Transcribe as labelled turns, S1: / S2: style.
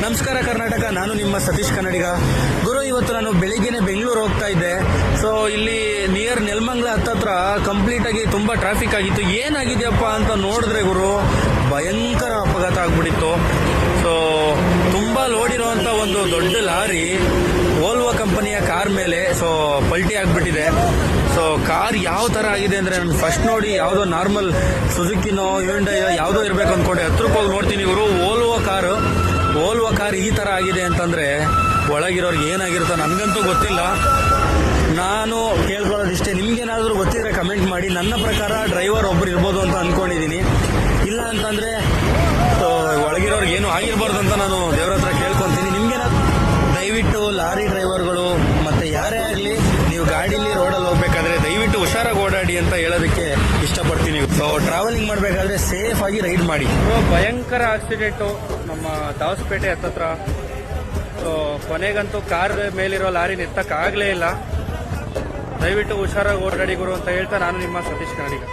S1: ನಮಸ್ಕಾರ ಕರ್ನಾಟಕ, ನಾನು ನಿಮ್ಮ ಸತೀಶ್ ಕನ್ನಡಿಗ. ಗುರು, ಇವತ್ತು ನಾನು ಬೆಳಿಗ್ಗೆನೆ ಬೆಂಗಳೂರು ಹೋಗ್ತಾ ಇದ್ದೆ. ಸೊ ಇಲ್ಲಿ ನಿಯರ್ ನೆಲಮಂಗಲ ಹತ್ತತ್ರ ಕಂಪ್ಲೀಟ್ ಆಗಿ ತುಂಬಾ ಟ್ರಾಫಿಕ್ ಆಗಿತ್ತು. ಏನಾಗಿದೆಯಪ್ಪ ಅಂತ ನೋಡಿದ್ರೆ ಗುರು, ಭಯಂಕರ ಅಪಘಾತ ಆಗ್ಬಿಟ್ಟಿತ್ತು. ಸೊ ತುಂಬಾ ಲೋಡ್ ಇರುವಂತ ಒಂದು ದೊಡ್ಡ ಲಾರಿ ವೋಲ್ವೋ ಕಂಪನಿಯ ಕಾರ್ ಮೇಲೆ ಪಲ್ಟಿ ಆಗ್ಬಿಟ್ಟಿದೆ. ಸೊ ಕಾರ್ ಯಾವ ತರ ಆಗಿದೆ ಅಂದ್ರೆ, ನಾನು ಫಸ್ಟ್ ನೋಡಿ ಯಾವುದೋ ನಾರ್ಮಲ್ ಸುಜುಕಿನೋ ಹ್ಯುಂಡೈಯೋ ಯಾವುದೋ ಇರಬೇಕು ಅಂದ್ಕೊಂಡೆ. ಹತ್ರಕ್ಕೆ ಹೋಗಿ ನೋಡ್ತೀನಿ ಇವರು ವೋಲ್ವೋ ಕಾರ್ ಈ ತರ ಆಗಿದೆ ಅಂತಂದ್ರೆ ಒಳಗಿರೋರ್ಗೆ ಏನಾಗಿರುತ್ತೋ ನನಗಂತೂ ಗೊತ್ತಿಲ್ಲ. ನಾನು ಕೇಳ್ಕೊಳ್ಳೋದಿಷ್ಟೇ, ನಿಮ್ಗೇನಾದ್ರೂ ಗೊತ್ತಿದ್ರೆ ಕಮೆಂಟ್ ಮಾಡಿ. ನನ್ನ ಪ್ರಕಾರ ಡ್ರೈವರ್ ಒಬ್ರು ಇರ್ಬೋದು ಅಂತ ಅನ್ಕೊಂಡಿದೀನಿ. ಇಲ್ಲ ಅಂತಂದ್ರೆ ಒಳಗಿರೋರ್ಗೆ ಏನು ಆಗಿರ್ಬಾರ್ದು ಅಂತ ನಾನು ದೇವ್ರ ಹತ್ರ ಕೇಳ್ಕೊಂತೀನಿ. ನಿಮ್ಗೇನಾದ್ರು ದಯವಿಟ್ಟು ಲಾರಿ ಡ್ರೈವರ್ಗಳು ಮತ್ತೆ ಯಾರೇ ಆಗಲಿ, ನೀವು ಗಾಡಿಲಿ ರೋಡಲ್ಲಿ ಹೋಗ್ಬೇಕಾದ್ರೆ ದಯವಿಟ್ಟು ಹುಷಾರಾಗಿ ಓಡಾಡಿ ಅಂತ ಹೇಳೋದಕ್ಕೆ ಇಷ್ಟಪಡ್ತೀನಿ. ಸೊ ಟ್ರಾವೆಲಿಂಗ್ ಮಾಡಬೇಕಾದ್ರೆ ಸೇಫ್ ಆಗಿ ರೈಡ್ ಮಾಡಿ.
S2: ಭಯಂಕರ ಆಕ್ಸಿಡೆಂಟು ನಮ್ಮ ದಾವಸಪೇಟೆ ಹತ್ತತ್ರ. ಸೊ ಕೊನೆಗಂತೂ ಕಾರ್ ಮೇಲಿರೋ ಲಾರಿ ನಿತ್ತಕ್ಕಾಗಲೇ ಇಲ್ಲ. ದಯವಿಟ್ಟು ಹುಷಾರಾಗಿ ಓಡಾಡಿ ಗುರು ಅಂತ ಹೇಳ್ತಾ ನಾನು ನಿಮ್ಮ ಸತೀಶ್ ಕನ್ನಡಿಗ.